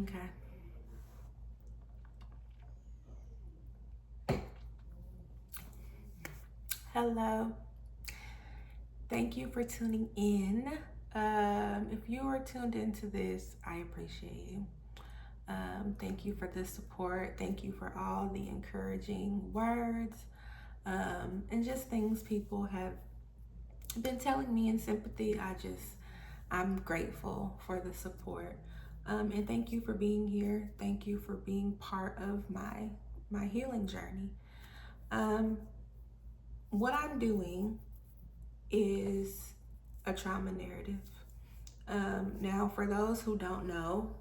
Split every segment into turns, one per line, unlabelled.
Okay. Hello. Thank you for tuning in. If you are tuned into this, I appreciate you. Thank you for the support. Thank you for all the encouraging words and just things people have been telling me in sympathy. I'm grateful for the support. And thank you for being here. Thank you for being part of my healing journey. Um, what I'm doing is a trauma narrative. Now, for those who don't know,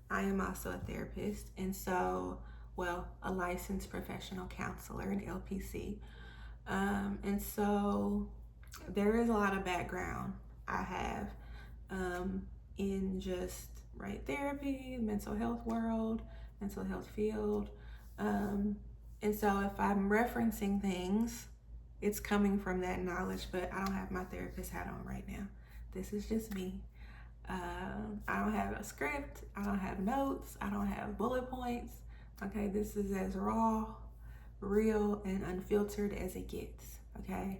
I am also a therapist, and so, well, a licensed professional counselor, an LPC. And so, there is a lot of background I have in just right therapy, mental health world, mental health field. Um, and so, if I'm referencing things, it's coming from that knowledge, but I don't have my therapist hat on right now. This is just me. I don't have a script. I don't have notes. I don't have bullet points. Okay, this is as raw, real, and unfiltered as it gets. Okay,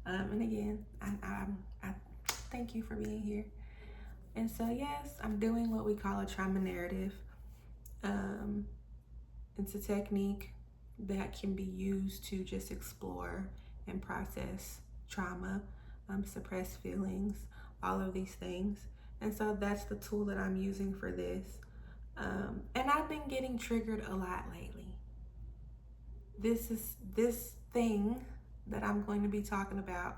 and again, I thank you for being here. And so, yes, I'm doing what we call a trauma narrative. Um, it's a technique that can be used to just explore and process trauma, suppress feelings, all of these things. And so that's the tool that I'm using for this. And I've been getting triggered a lot lately. This thing that I'm going to be talking about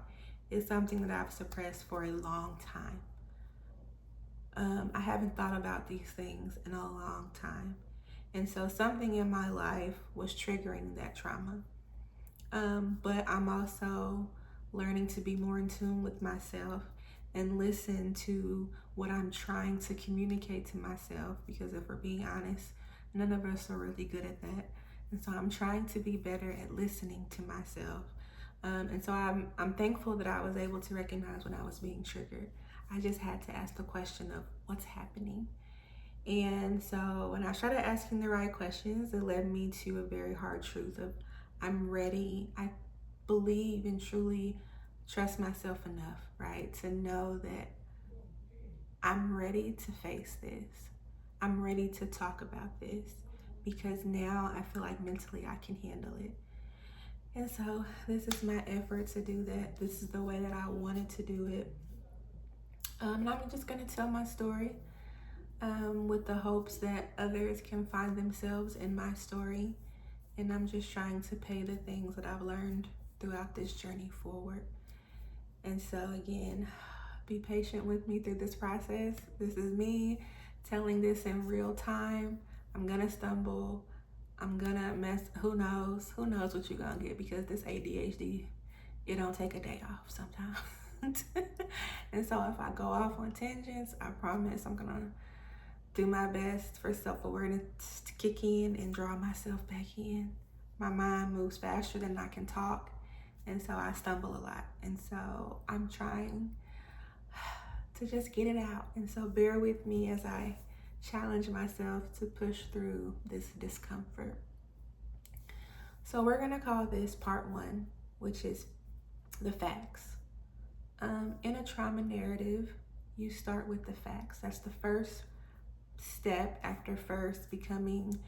is something that I've suppressed for a long time. I haven't thought about these things in a long time. And so something in my life was triggering that trauma. But I'm also learning to be more in tune with myself and listen to what I'm trying to communicate to myself, because if we're being honest, none of us are really good at that. And so I'm trying to be better at listening to myself. And so I'm thankful that I was able to recognize when I was being triggered. I just had to ask the question of what's happening. And so when I started asking the right questions, it led me to a very hard truth of I'm ready. I believe and truly trust myself enough, right, to know that I'm ready to face this. I'm ready to talk about this because now I feel like mentally I can handle it. And so this is my effort to do that. This is the way that I wanted to do it. And I'm just going to tell my story with the hopes that others can find themselves in my story. And I'm just trying to pay the things that I've learned throughout this journey forward. And so, again, be patient with me through this process. This is me telling this in real time. I'm going to stumble. I'm going to mess. Who knows? Who knows what you're going to get, because this ADHD, it don't take a day off sometimes. And so if I go off on tangents, I promise I'm going to do my best for self-awareness to kick in and draw myself back in. My mind moves faster than I can talk, and so I stumble a lot. And so I'm trying to just get it out. And so bear with me as I challenge myself to push through this discomfort. So we're gonna call this part one, which is the facts. In a trauma narrative, you start with the facts. That's the first step after first becoming,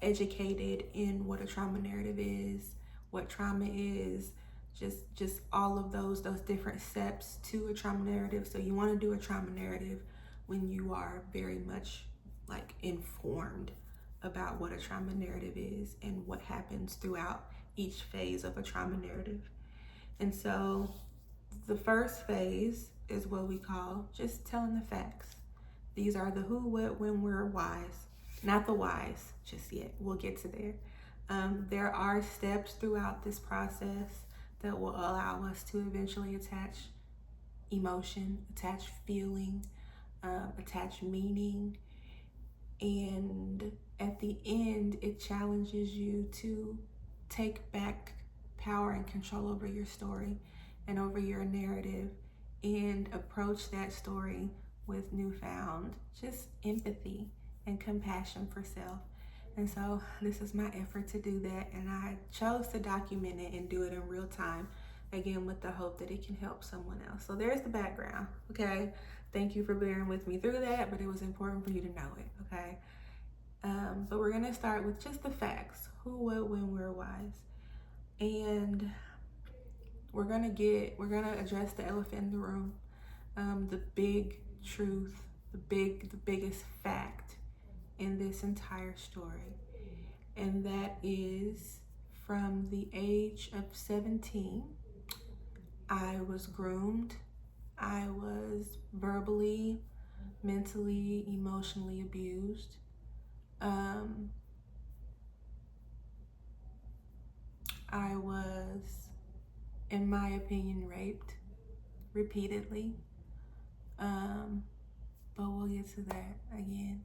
educated in what a trauma narrative is, what trauma is, just all of those different steps to a trauma narrative. So you want to do a trauma narrative when you are very much like informed about what a trauma narrative is and what happens throughout each phase of a trauma narrative. And so the first phase is what we call just telling the facts. These are the who, what, when, where, whys. Not the whys just yet. We'll get to there. There are steps throughout this process that will allow us to eventually attach emotion, attach feeling, attach meaning. And at the end, it challenges you to take back power and control over your story and over your narrative and approach that story with newfound just empathy and compassion for self. And so this is my effort to do that, and I chose to document it and do it in real time, again with the hope that it can help someone else. So there's the background, okay? Thank you for bearing with me through that, but it was important for you to know it, okay? But we're gonna start with just the facts: who, what, when, where, whys, and we're gonna address the elephant in the room, the big truth, the biggest fact in this entire story, and that is, from the age of 17, I was groomed. I was verbally, mentally, emotionally abused. I was, in my opinion, raped repeatedly. But we'll get to that again.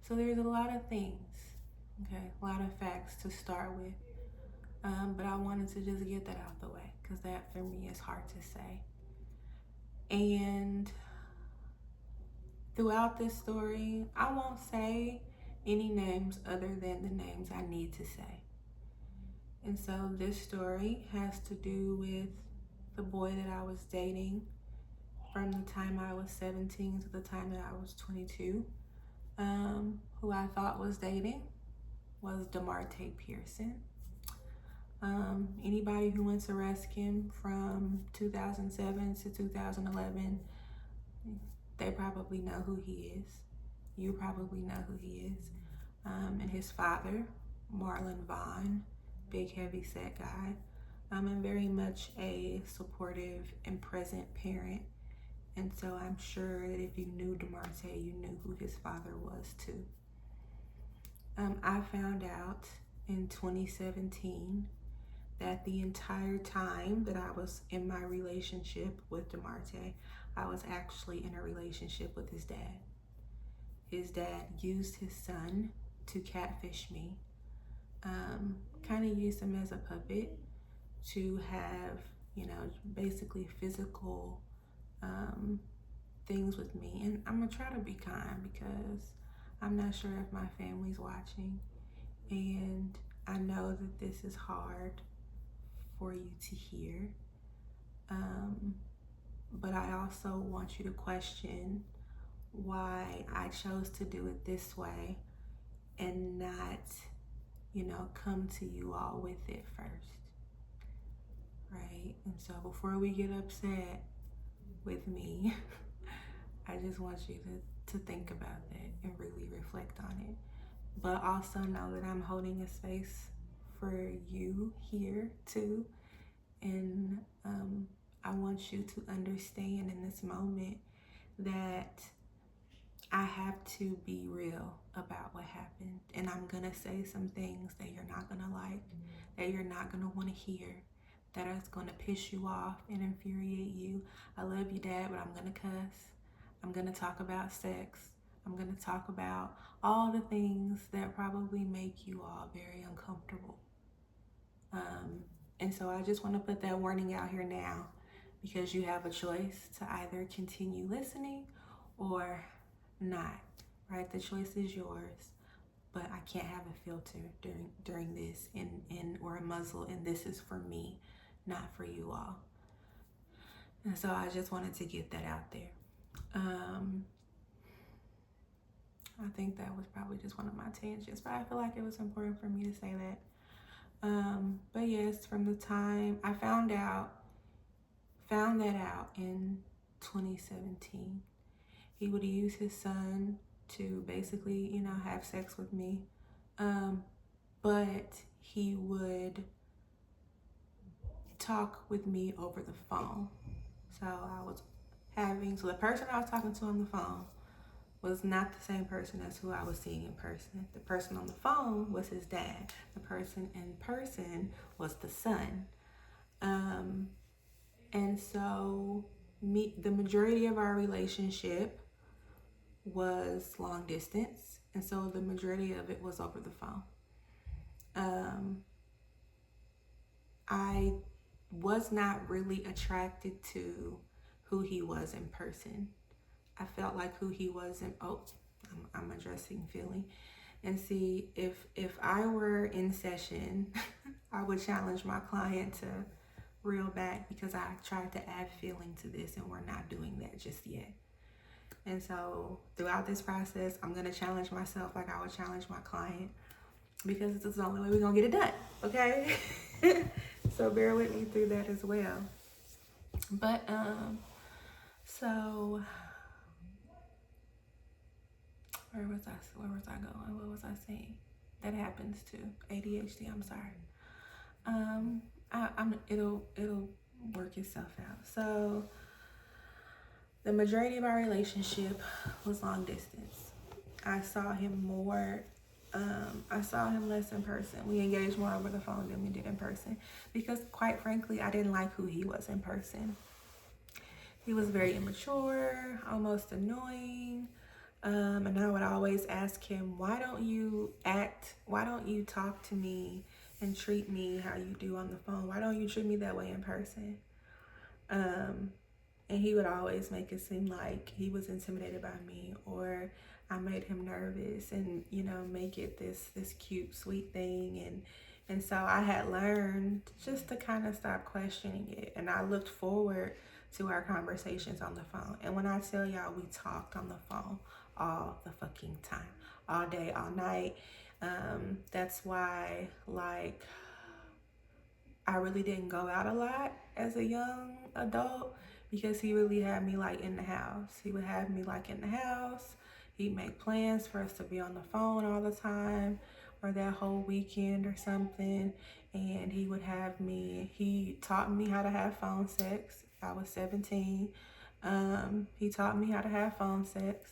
So there's a lot of things, okay, a lot of facts to start with. But I wanted to just get that out the way, because that for me is hard to say. And throughout this story, I won't say any names other than the names I need to say. And so this story has to do with the boy that I was dating from the time I was 17 to the time that I was 22, who I thought was dating was DeMarte Pearson. Anybody who went to Ruskin from 2007 to 2011, they probably know who he is. You probably know who he is. And his father, Marlon Vaughn, big heavy set guy, and very much a supportive and present parent. And so I'm sure that if you knew DeMarte, you knew who his father was too. I found out in 2017 that the entire time that I was in my relationship with DeMarte, I was actually in a relationship with his dad. His dad used his son to catfish me, kind of used him as a puppet to have, basically physical things with me. And I'm gonna try to be kind, because I'm not sure if my family's watching, and I know that this is hard for you to hear, but I also want you to question why I chose to do it this way and not, come to you all with it first, right? And so before we get upset with me, I just want you to think about that and really reflect on it. But also know that I'm holding a space for you here too. And I want you to understand in this moment that I have to be real about what happened. And I'm gonna say some things that you're not gonna like, that you're not gonna wanna hear, that is gonna piss you off and infuriate you. I love you, Dad, but I'm gonna cuss. I'm gonna talk about sex. I'm gonna talk about all the things that probably make you all very uncomfortable. And so I just want to put that warning out here now, because you have a choice to either continue listening or not, right? The choice is yours, but I can't have a filter during this or a muzzle, and this is for me, not for you all. And so I just wanted to get that out there. I think that was probably just one of my tangents, but I feel like it was important for me to say that. But yes, from the time I found that out in 2017, he would use his son to basically, have sex with me. But he would talk with me over the phone. So the person I was talking to on the phone was not the same person as who I was seeing in person. The person on the phone was his dad. The person in person was the son. And so the majority of our relationship was long distance. And so the majority of it was over the phone. I was not really attracted to who he was in person. I felt like who he was I'm addressing feeling, and see if I were in session, I would challenge my client to reel back because I tried to add feeling to this and we're not doing that just yet. And so throughout this process, I'm gonna challenge myself like I would challenge my client because this is the only way we're gonna get it done. Okay. So bear with me through that as well. But so where was I going? What was I saying? That happens to ADHD. I'm sorry. It'll work itself out. So the majority of our relationship was long distance. I saw him more. I saw him less in person. We engaged more over the phone than we did in person because, quite frankly, I didn't like who he was in person. He was very immature, almost annoying. And I would always ask him, why don't you talk to me and treat me how you do on the phone? Why don't you treat me that way in person? And he would always make it seem like he was intimidated by me or I made him nervous and, make it this cute, sweet thing. And so I had learned just to kind of stop questioning it. And I looked forward to our conversations on the phone. And when I tell y'all, we talked on the phone all the fucking time, all day, all night. That's why, I really didn't go out a lot as a young adult because he really had me in the house. He would have me in the house. He'd make plans for us to be on the phone all the time or that whole weekend or something. And he taught me how to have phone sex. I was 17. He taught me how to have phone sex.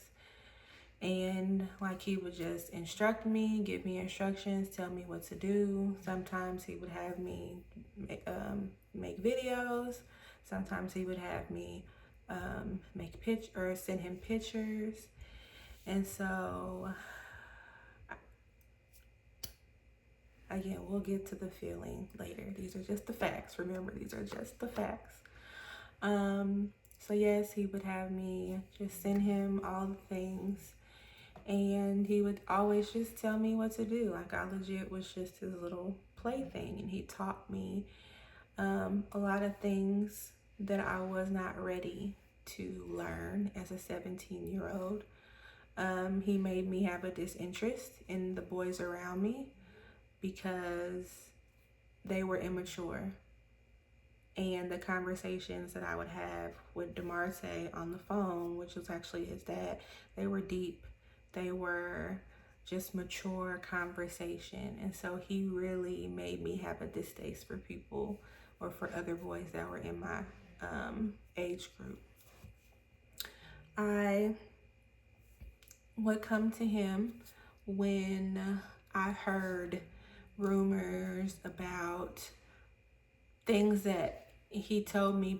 And he would just instruct me, give me instructions, tell me what to do. Sometimes he would have me make videos. Sometimes he would have me send him pictures. And so, again, we'll get to the feeling later. These are just the facts. Remember, these are just the facts. So yes, he would have me just send him all the things. And he would always just tell me what to do. I legit was just his little plaything. And he taught me a lot of things that I was not ready to learn as a 17-year-old. He made me have a disinterest in the boys around me because they were immature. And the conversations that I would have with DeMarte on the phone, which was actually his dad, they were deep. They were just mature conversation. And so he really made me have a distaste for people or for other boys that were in my age group. I would come to him when I heard rumors about things that he told me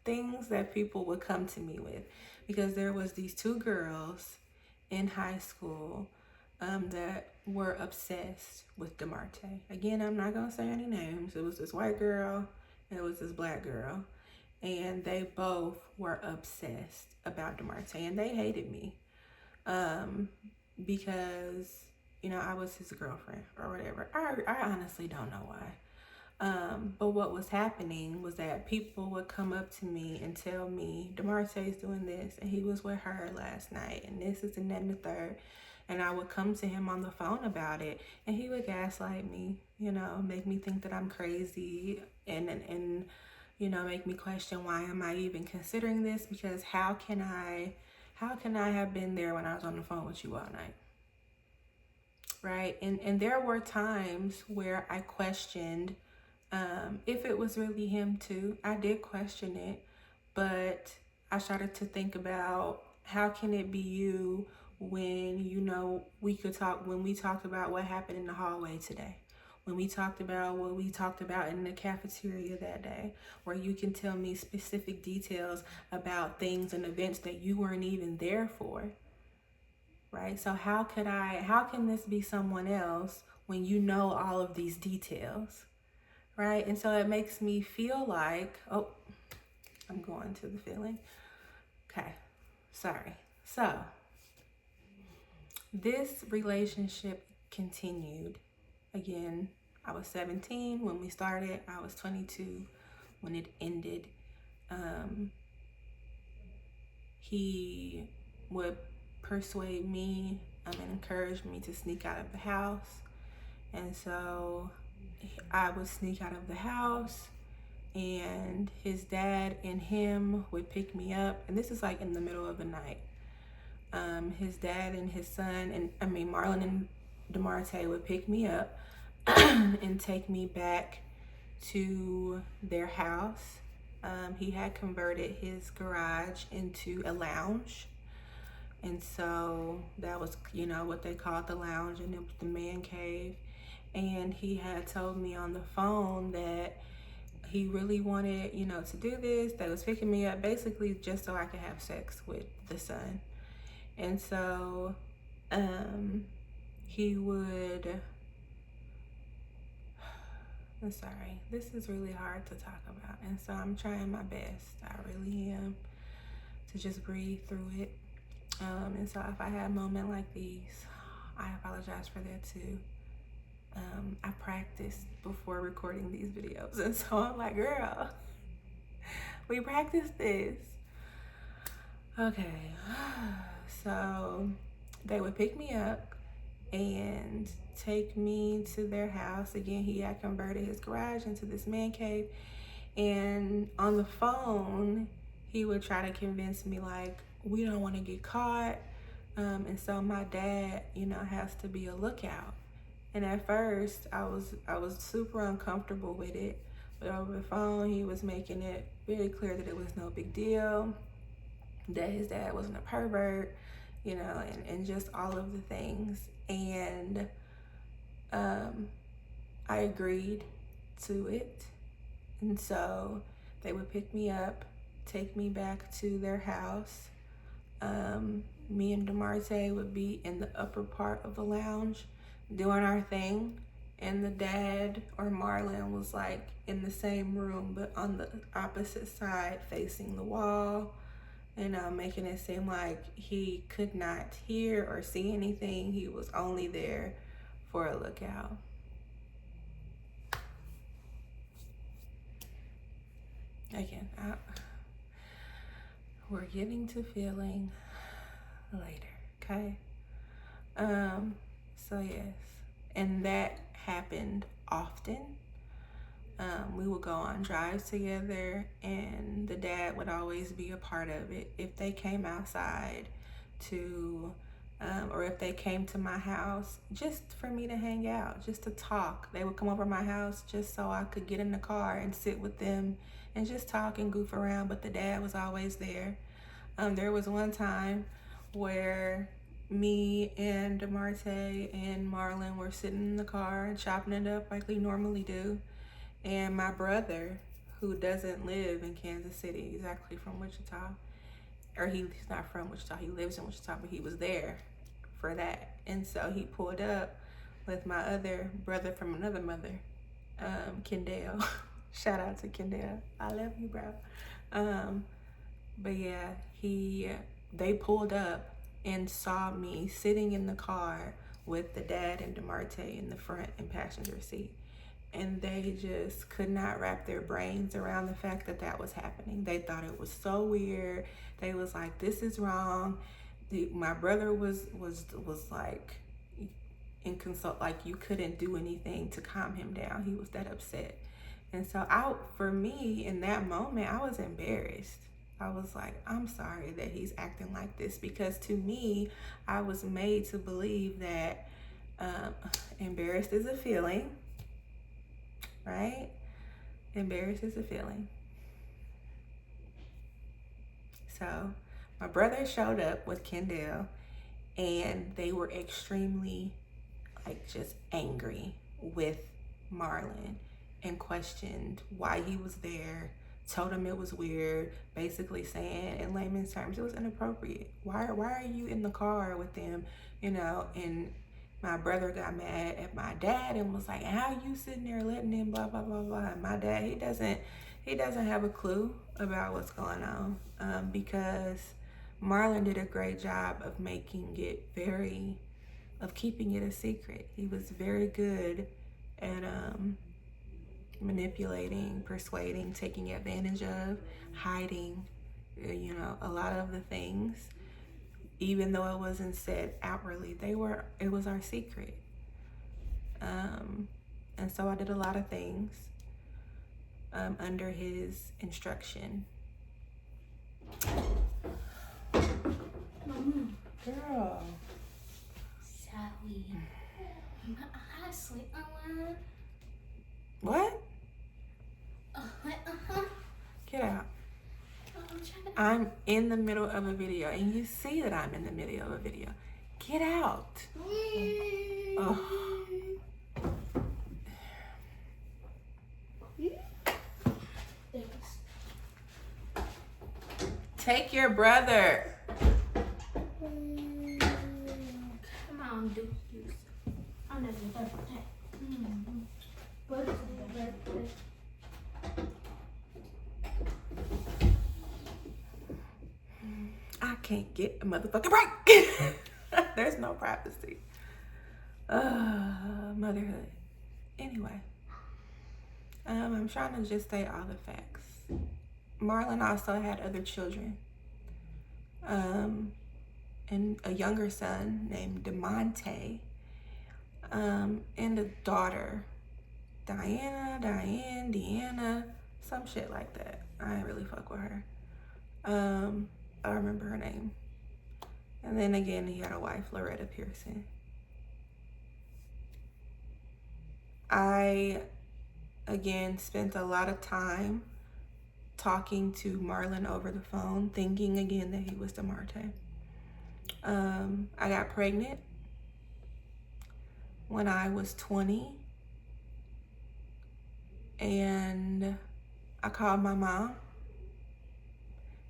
things that people would come to me with, because there was these two girls in high school that were obsessed with DeMarte. Again, I'm not gonna say any names. It was this white girl and it was this black girl, and they both were obsessed about DeMarte, and they hated me because I was his girlfriend or whatever. I honestly don't know why. But what was happening was that people would come up to me and tell me, DeMarte's doing this, and he was with her last night, and this is and that and the third. And I would come to him on the phone about it, and he would gaslight me, make me think that I'm crazy, and make me question, why am I even considering this? Because how can I have been there when I was on the phone with you all night? Right? And there were times where I questioned if it was really him too. I did question it, but I started to think about, how can it be you when we talked about what happened in the hallway today, when we talked about what we talked about in the cafeteria that day, where you can tell me specific details about things and events that you weren't even there for, right? So how can this be someone else when you know all of these details? Right? And so it makes me feel like, I'm going to the feeling. Okay, sorry. So this relationship continued. Again, I was 17 when we started. I was 22 when it ended. Um, he would persuade me and encourage me to sneak out of the house. And so I would sneak out of the house, and his dad and him would pick me up. And this is like in the middle of the night. His dad and his son, Marlon and DeMarte would pick me up and take me back to their house. He had converted his garage into a lounge. And so that was, what they called the lounge, and it was the man cave. And he had told me on the phone that he really wanted, to do this. They was picking me up basically just so I could have sex with the son. And so he would, I'm sorry, this is really hard to talk about. And so I'm trying my best. I really am, to just breathe through it. And so if I have a moment like these, I apologize for that too. I practiced before recording these videos. And so I'm like, girl, we practiced this. Okay. So they would pick me up and take me to their house. Again, he had converted his garage into this man cave. And on the phone, he would try to convince me, like, we don't want to get caught. And so my dad, has to be a lookout. And at first, I was super uncomfortable with it. But over the phone, he was making it very clear that it was no big deal, that his dad wasn't a pervert, and just all of the things. And I agreed to it. And so they would pick me up, take me back to their house. Me and DeMarte would be in the upper part of the lounge doing our thing. And the dad, or Marlon, was like in the same room, but on the opposite side, facing the wall, making it seem like he could not hear or see anything. He was only there for a lookout. Again, we're getting to feeling later, okay? So yes, and that happened often. We would go on drives together, and the dad would always be a part of it. If they came outside to, or if they came to my house just for me to hang out, just to talk, they would come over my house just so I could get in the car and sit with them and just talk and goof around. But the dad was always there. There was one time where me and DeMarte and Marlon were sitting in the car and chopping it up like we normally do. And my brother, who doesn't live in Kansas City, he's actually from Wichita, or he's not from Wichita, he lives in Wichita, but he was there for that. And so he pulled up with my other brother from another mother, Kendall. Shout out to Kendall. I love you, bro. But yeah, they pulled up and saw me sitting in the car with the dad and DeMarte in the front and passenger seat. And they just could not wrap their brains around the fact that that was happening. They thought it was so weird. They was like, this is wrong. My brother was like like you couldn't do anything to calm him down. He was that upset. And so for me in that moment, I was embarrassed. I was like, I'm sorry that he's acting like this, because to me, I was made to believe that embarrassed is a feeling, right? Embarrassed is a feeling. So my brother showed up with Kendall, and they were extremely just angry with Marlon and questioned why he was there, told him it was weird, basically saying in layman's terms it was inappropriate. Why are you in the car with them? And my brother got mad at my dad and was like, how are you sitting there letting him blah blah blah blah. And my dad, he doesn't have a clue about what's going on, because Marlon did a great job of keeping it a secret. He was very good at manipulating, persuading, taking advantage of, hiding, a lot of the things. Even though it wasn't said outwardly, it was our secret. And so I did a lot of things under his instruction. Girl.
Sorry. I sleep.
What? Get out. I'm in the middle of a video, and you see that I'm in the middle of a video. Get out. Oh. Take your brother.
Come on, do you? I'm not your birthday. Birthday.
I can't get a motherfucking break. There's no privacy. Motherhood. Anyway, I'm trying to just say all the facts. Marlon also had other children, and a younger son named DeMonte, and a daughter, Deanna, some shit like that. I ain't really fuck with her. I remember her name. And then again, he had a wife, Loretta Pearson. I, again, spent a lot of time talking to Marlon over the phone, thinking again that he was DeMarte. I got pregnant when I was 20, and I called my mom,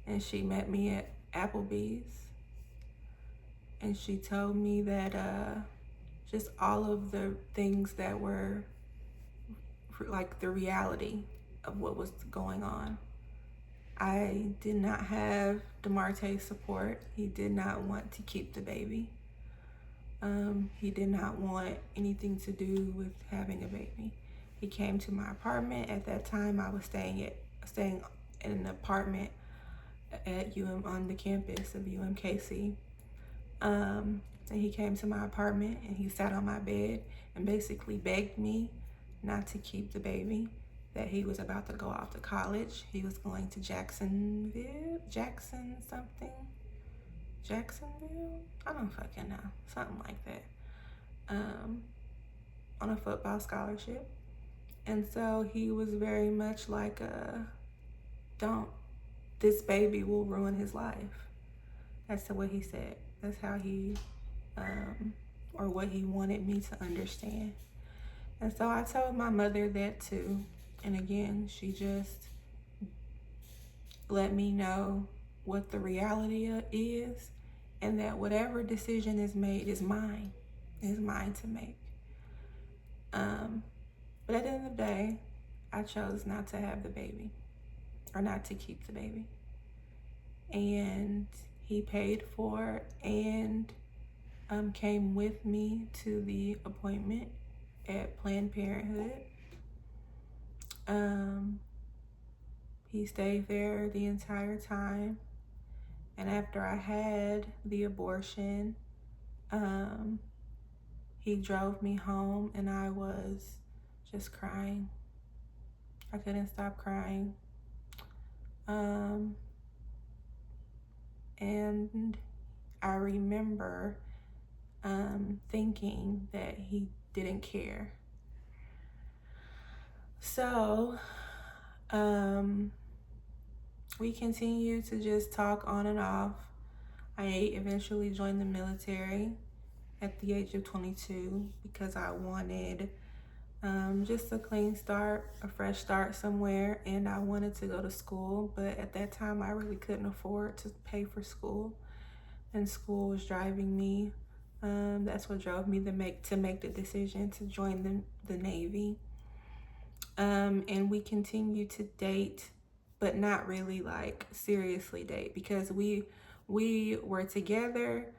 and she met me at Applebee's, and she told me that just all of the things that were like the reality of what was going on. I did not have DeMarte's support. He did not want to keep the baby. He did not want anything to do with having a baby. He came to my apartment. At that time, I was staying in an apartment at on the campus of UMKC. And he came to my apartment and he sat on my bed and basically begged me not to keep the baby, that he was about to go off to college. He was going to Jacksonville? I don't fucking know. Something like that. On a football scholarship. And so he was very much like, this baby will ruin his life. That's what he said. That's how he, or what he wanted me to understand. And so I told my mother that too. And again, she just let me know what the reality is, and that whatever decision is made is mine to make. But at the end of the day, I chose not to have the baby, or not to keep the baby. And he paid for and came with me to the appointment at Planned Parenthood. He stayed there the entire time. And after I had the abortion, he drove me home, and I was just crying. I couldn't stop crying. And I remember thinking that he didn't care. So we continued to just talk on and off. I eventually joined the military at the age of 22 because I wanted just a clean start, a fresh start somewhere, and I wanted to go to school, but at that time I really couldn't afford to pay for school, and school was driving me. That's what drove me to make the decision to join the Navy. And we continued to date, but not really like seriously date, because we We were together,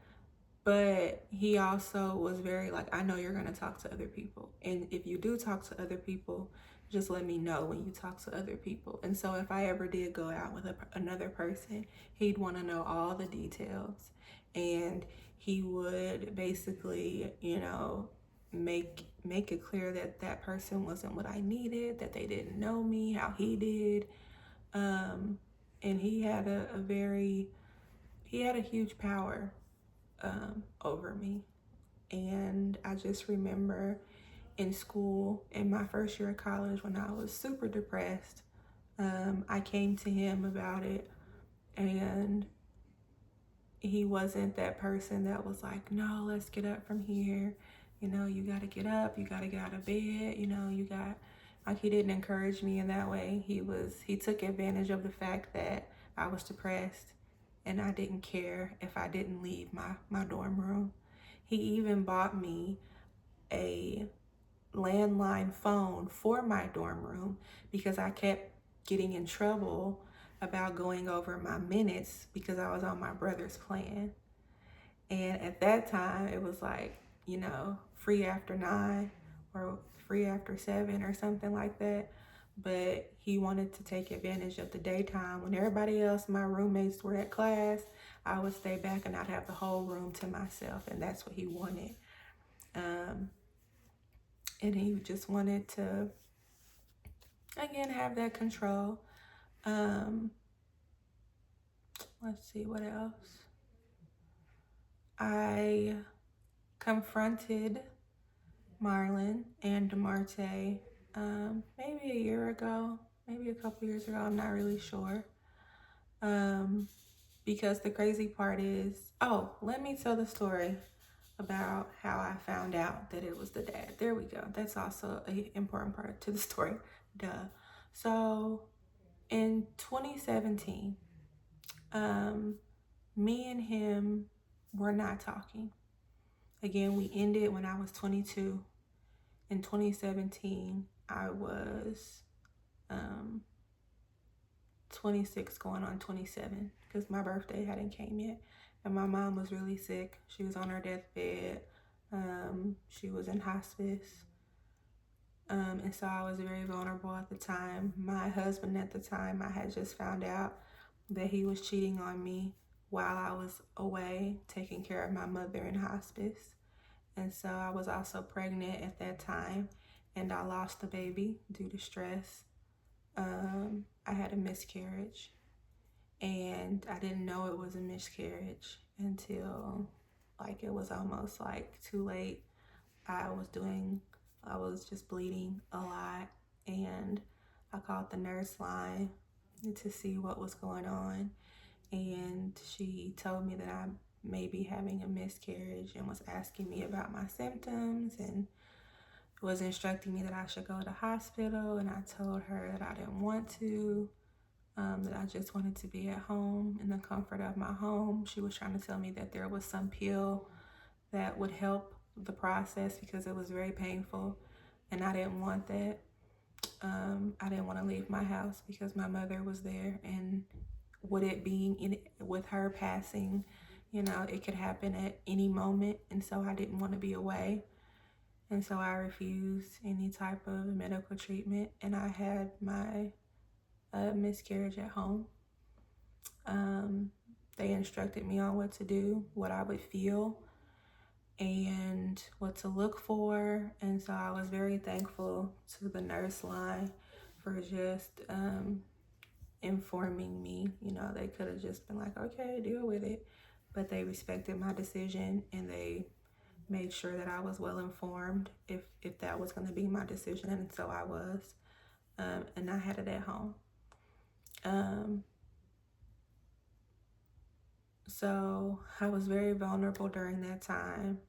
but he also was very like, I know you're going to talk to other people. And if you do talk to other people, just let me know when you talk to other people. And so if I ever did go out with another person, he'd want to know all the details. And he would basically, make it clear that that person wasn't what I needed, that they didn't know me how he did. And he had a huge power over me. And I just remember in school, in my first year of college, when I was super depressed, I came to him about it, and he wasn't that person that was like, no, let's get up from here. You got to get up, you got to get out of bed, like, he didn't encourage me in that way. He took advantage of the fact that I was depressed and I didn't care if I didn't leave my dorm room. He even bought me a landline phone for my dorm room because I kept getting in trouble about going over my minutes because I was on my brother's plan. And at that time, it was like, free after 9 or free after 7 or something like that. But he wanted to take advantage of the daytime when everybody else, my roommates, were at class. I would stay back and I'd have the whole room to myself, and that's what he wanted. And he just wanted to, again, have that control. Um, let's see what else. I confronted Marlon and DeMarte maybe a year ago, maybe a couple years ago. I'm not really sure. Because the crazy part is, let me tell the story about how I found out that it was the dad. There we go. That's also an important part to the story. Duh. So in 2017, me and him were not talking. Again, we ended when I was 22. In 2017, I was 26 going on 27 because my birthday hadn't came yet. And my mom was really sick. She was on her deathbed. She was in hospice. And so I was very vulnerable at the time. My husband at the time, I had just found out that he was cheating on me while I was away taking care of my mother in hospice. And so I was also pregnant at that time, and I lost the baby due to stress. I had a miscarriage, and I didn't know it was a miscarriage until it was almost too late. I was just bleeding a lot, and I called the nurse line to see what was going on, and she told me that I may be having a miscarriage and was asking me about my symptoms and was instructing me that I should go to the hospital. And I told her that I didn't want to, that I just wanted to be at home in the comfort of my home. She was trying to tell me that there was some pill that would help the process because it was very painful, and I didn't want that. I didn't want to leave my house because my mother was there, and with her passing, it could happen at any moment, and so I didn't want to be away. And so I refused any type of medical treatment, and I had my miscarriage at home. They instructed me on what to do, what I would feel, and what to look for. And so I was very thankful to the nurse line for just informing me. They could have just been like, okay, deal with it. But they respected my decision, and they made sure that I was well informed if that was going to be my decision. And so I was. And I had it at home. So I was very vulnerable during that time,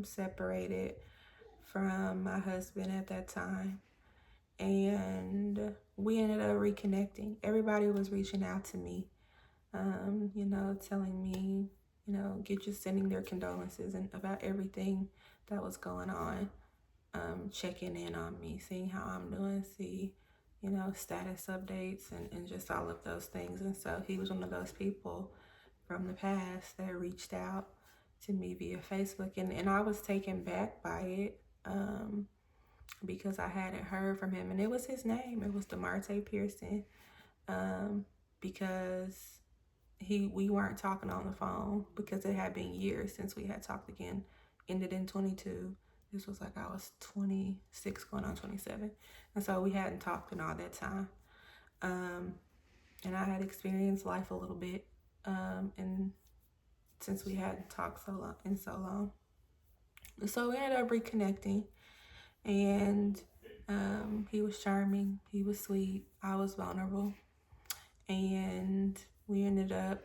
separated from my husband at that time. And we ended up reconnecting. Everybody was reaching out to me, telling me, just sending their condolences and about everything that was going on, checking in on me, seeing how I'm doing, see, status updates and just all of those things. And so he was one of those people from the past that reached out to me via Facebook, and I was taken back by it because I hadn't heard from him, and it was his name. It was DeMarte Pearson, because we weren't talking on the phone because it had been years since we had talked again. Ended in 22. This was like I was 26 going on 27, and so we hadn't talked in all that time. And I had experienced life a little bit, and since we hadn't talked so long, so we ended up reconnecting, and he was charming, he was sweet, I was vulnerable, and we ended up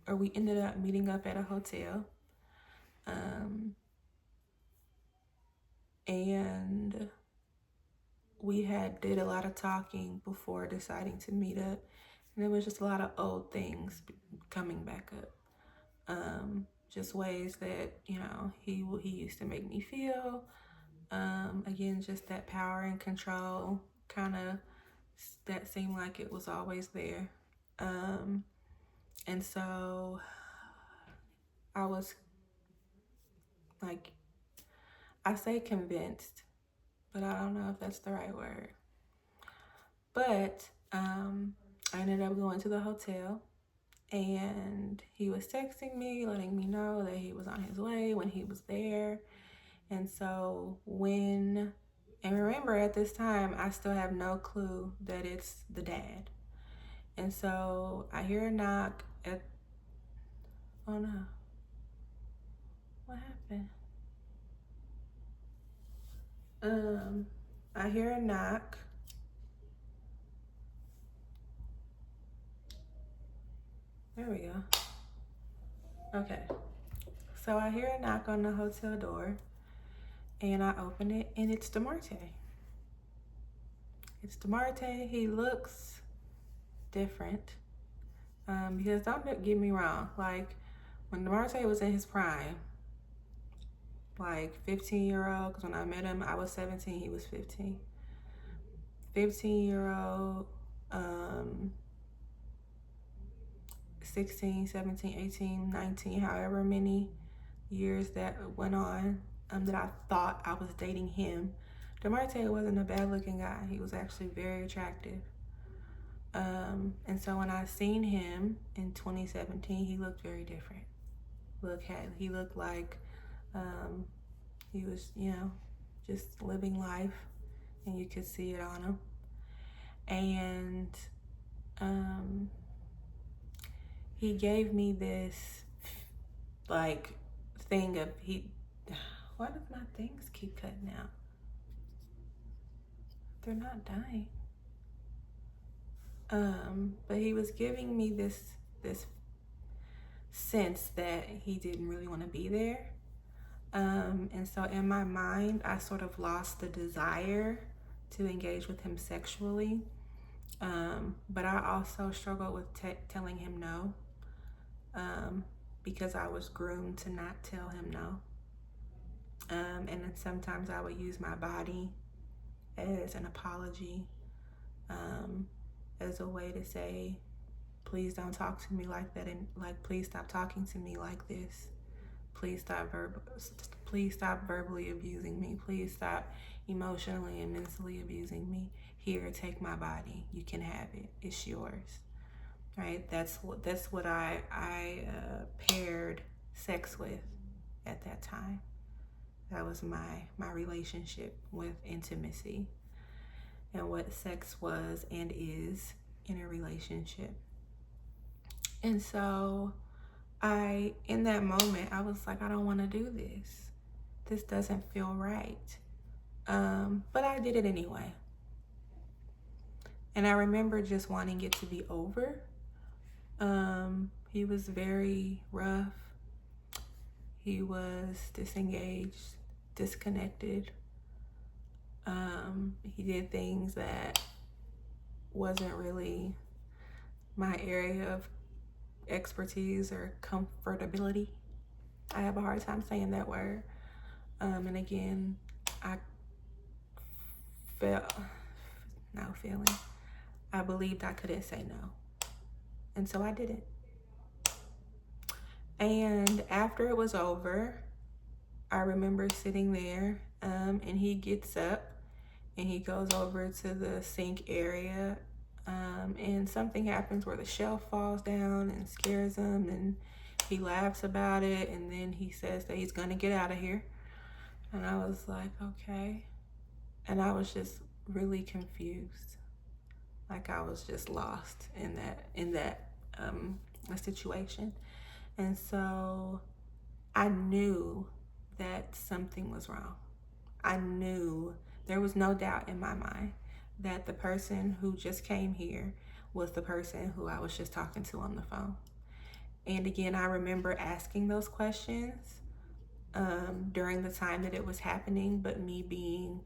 meeting up at a hotel, and we had did a lot of talking before deciding to meet up, and there was just a lot of old things coming back up. Just ways that he used to make me feel. Again, just that power and control kind of that seemed like it was always there. And so I was like, I say convinced, but I don't know if that's the right word. But I ended up going to the hotel, and he was texting me, letting me know that he was on his way when he was there. And so and remember at this time, I still have no clue that it's the dad. And so I hear a knock oh no, what happened? I hear a knock. There we go. Okay. So I hear a knock on the hotel door, and I open it, and it's DeMarte. It's DeMarte. He looks different. Because don't get me wrong, like when DeMarte was in his prime, like 15-year-old, because when I met him, I was 17, he was 15. 15-year-old, 16, 17, 18, 19, however many years that went on, that I thought I was dating him. DeMarte wasn't a bad looking guy. He was actually very attractive. And so when I seen him in 2017, he looked very different. He looked like he was, just living life, and you could see it on him. And he gave me this like thing of why do my things keep cutting out? They're not dying. But he was giving me this sense that he didn't really want to be there. And so in my mind, I sort of lost the desire to engage with him sexually. But I also struggled with telling him no, because I was groomed to not tell him no. And then sometimes I would use my body as an apology, as a way to say, please don't talk to me like that, and like, please stop talking to me like this. Please stop verbally abusing me. Please stop emotionally and mentally abusing me. Here, take my body. You can have it. It's yours. Right? That's what I paired sex with at that time. That was my relationship with intimacy and what sex was and is in a relationship. And so in that moment, I was like, I don't want to do this. This doesn't feel right. But I did it anyway. And I remember just wanting it to be over. He was very rough. He was disengaged, disconnected. He did things that wasn't really my area of expertise or comfortability. I have a hard time saying that word. And again, I I believed I couldn't say no. And so I didn't. And after it was over, I remember sitting there, and he gets up and he goes over to the sink area, and something happens where the shelf falls down and scares him, and he laughs about it, and then he says that he's gonna get out of here. And I was like, okay. And I was just really confused. Like I was just lost in that situation. And so I knew that something was wrong. I knew, there was no doubt in my mind that the person who just came here was the person who I was just talking to on the phone. And again, I remember asking those questions during the time that it was happening, but me being,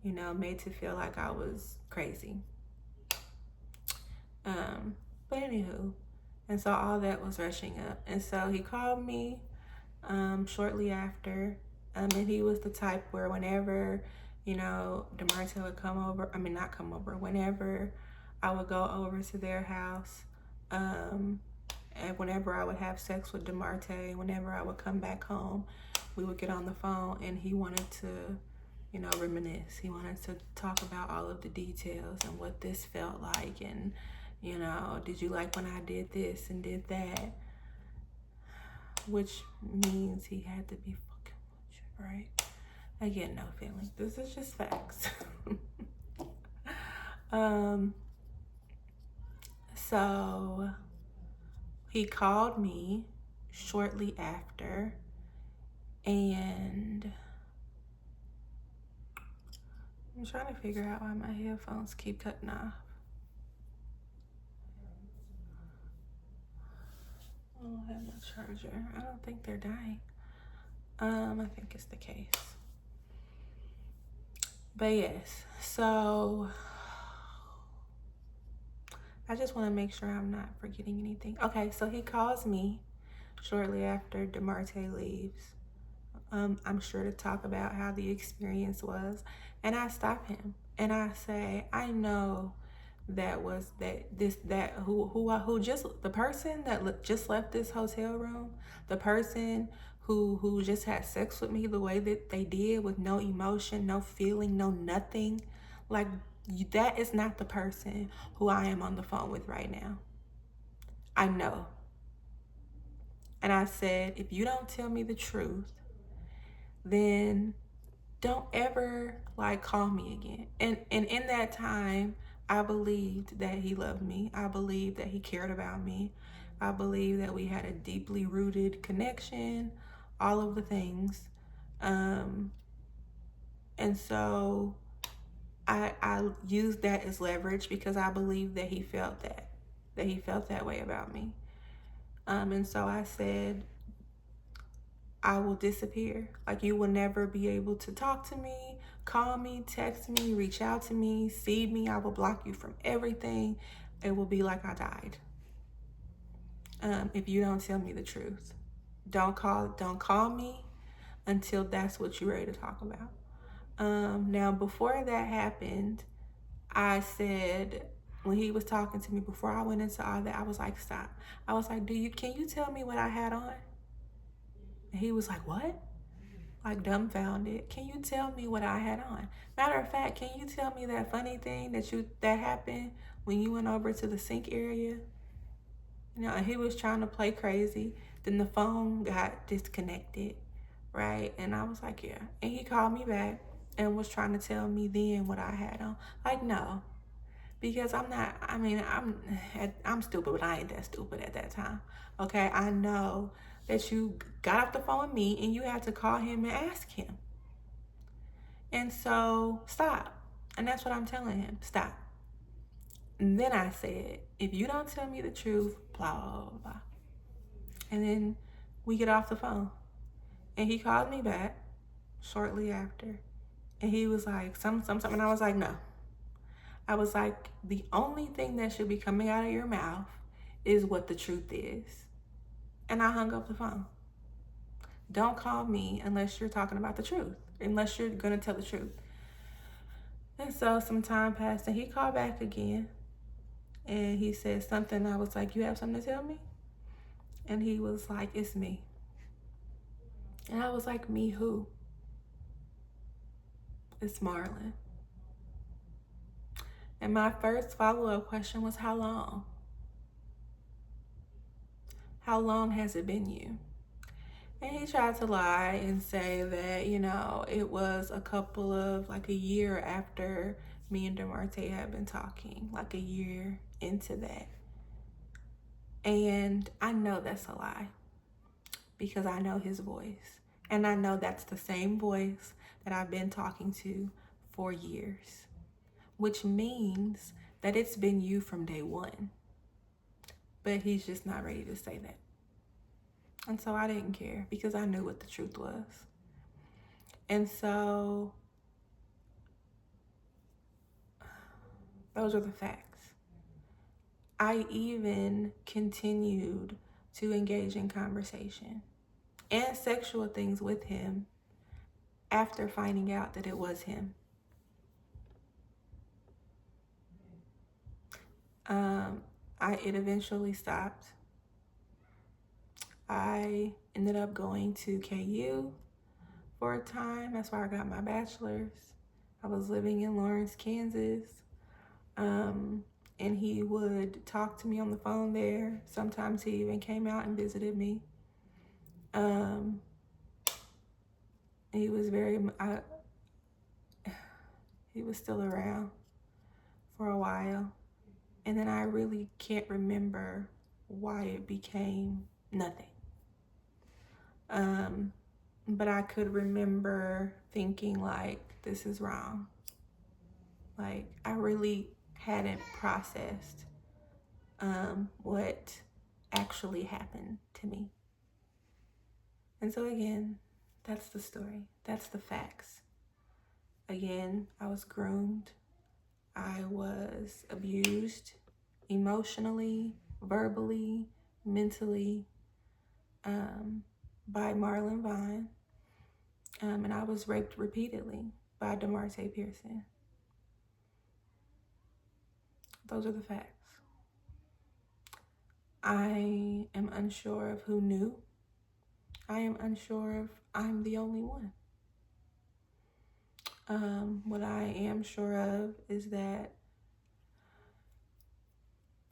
made to feel like I was crazy. But anywho, and so all that was rushing up. And so he called me shortly after. And he was the type where whenever, DeMarte would come over, not come over, whenever I would go over to their house, and whenever I would have sex with DeMarte, whenever I would come back home, we would get on the phone and he wanted to, reminisce. He wanted to talk about all of the details and what this felt like, and, did you like when I did this and did that? Which means he had to be fucking with you, right? I get no feelings. This is just facts. So he called me shortly after, and I'm trying to figure out why my headphones keep cutting off. I don't have my charger. I don't think they're dying. I think it's the case. But yes, so I just want to make sure I'm not forgetting anything. Okay, so he calls me shortly after DeMarte leaves. I'm sure to talk about how the experience was. And I stop him and I say, I know who just, the person that just left this hotel room, the person who just had sex with me the way that they did, with no emotion, no feeling, no nothing, like, that is not the person who I am on the phone with right now. I know. And I said, if you don't tell me the truth, then don't ever call me again. And in that time, I believed that he loved me. I believed that he cared about me. I believed that we had a deeply rooted connection, all of the things. And so I used that as leverage because I believed that he felt that way about me. And so I said, I will disappear. Like, you will never be able to talk to me, call me, text me, reach out to me, see me. I will block you from everything. It will be like I died. If you don't tell me the truth. Don't call me until that's what you're ready to talk about. Now, before that happened, I said, when he was talking to me, before I went into all that, I was like, stop. I was like, can you tell me what I had on? And he was like, what? Like dumbfounded. Can you tell me what I had on? Matter of fact, can you tell me that funny thing that happened when you went over to the sink area? And he was trying to play crazy. Then the phone got disconnected, right? And I was like, yeah. And he called me back and was trying to tell me then what I had on. Like, no. Because I'm stupid, but I ain't that stupid at that time. Okay, I know that you got off the phone with me and you had to call him and ask him. And so, stop. And that's what I'm telling him, stop. And then I said, if you don't tell me the truth, blah, blah, blah, blah. And then we get off the phone. And he called me back shortly after. And he was like, something. And I was like, no. I was like, the only thing that should be coming out of your mouth is what the truth is. And I hung up the phone. Don't call me unless you're talking about the truth, unless you're going to tell the truth. And so some time passed and he called back again and he said something. I was like, you have something to tell me? And he was like, it's me. And I was like, me who? It's Marlon. And my first follow-up question was, how long? How long has it been you? And he tried to lie and say that, it was like a year after me and DeMarte had been talking, like a year into that. And I know that's a lie because I know his voice. And I know that's the same voice that I've been talking to for years, which means that it's been you from day one. But he's just not ready to say that. And so I didn't care because I knew what the truth was. And so those are the facts. I even continued to engage in conversation and sexual things with him after finding out that it was him. It eventually stopped. I ended up going to KU for a time. That's where I got my bachelor's. I was living in Lawrence, Kansas. And he would talk to me on the phone there. Sometimes he even came out and visited me. He was he was still around for a while. And then I really can't remember why it became nothing. But I could remember thinking like, this is wrong. Like, I really hadn't processed what actually happened to me. And so again, that's the story. That's the facts. Again, I was groomed. I was abused emotionally, verbally, mentally, by Marlon Vine. And I was raped repeatedly by DeMarte Pearson. Those are the facts. I am unsure of who knew. I am unsure if I'm the only one. What I am sure of is that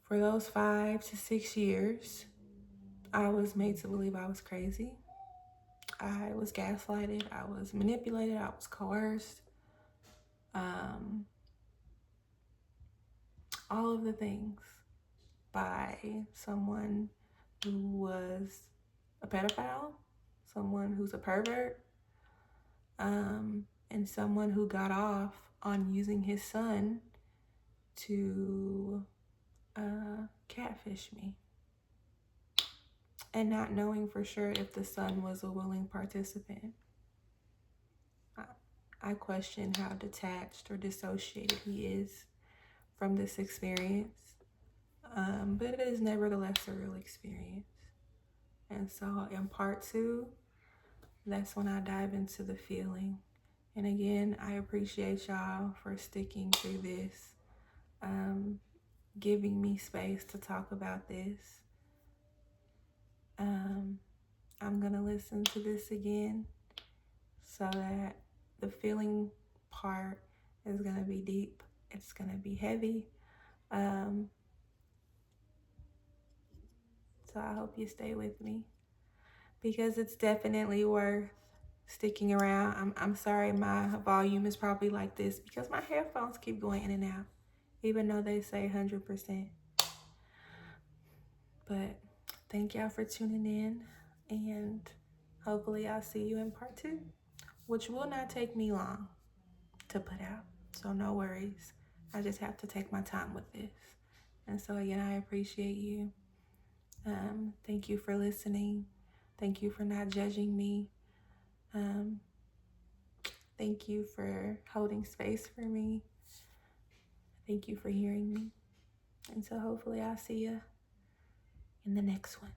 for those 5 to 6 years, I was made to believe I was crazy. I was gaslighted. I was manipulated. I was coerced. All of the things by someone who was a pedophile, someone who's a pervert, and someone who got off on using his son to catfish me, and not knowing for sure if the son was a willing participant. I question how detached or dissociated he is from this experience, but it is nevertheless a real experience. And so in part 2, that's when I dive into the feeling. And again, I appreciate y'all for sticking through this, giving me space to talk about this. I'm gonna listen to this again so that the feeling part is gonna be deep. It's gonna be heavy. So I hope you stay with me because it's definitely worth sticking around. I'm sorry my volume is probably like this because my headphones keep going in and out, even though they say 100%. But thank y'all for tuning in, and hopefully I'll see you in part 2, which will not take me long to put out. So no worries. I just have to take my time with this. And so again, I appreciate you. Thank you for listening. Thank you for not judging me. Thank you for holding space for me. Thank you for hearing me. And so hopefully I'll see you in the next one.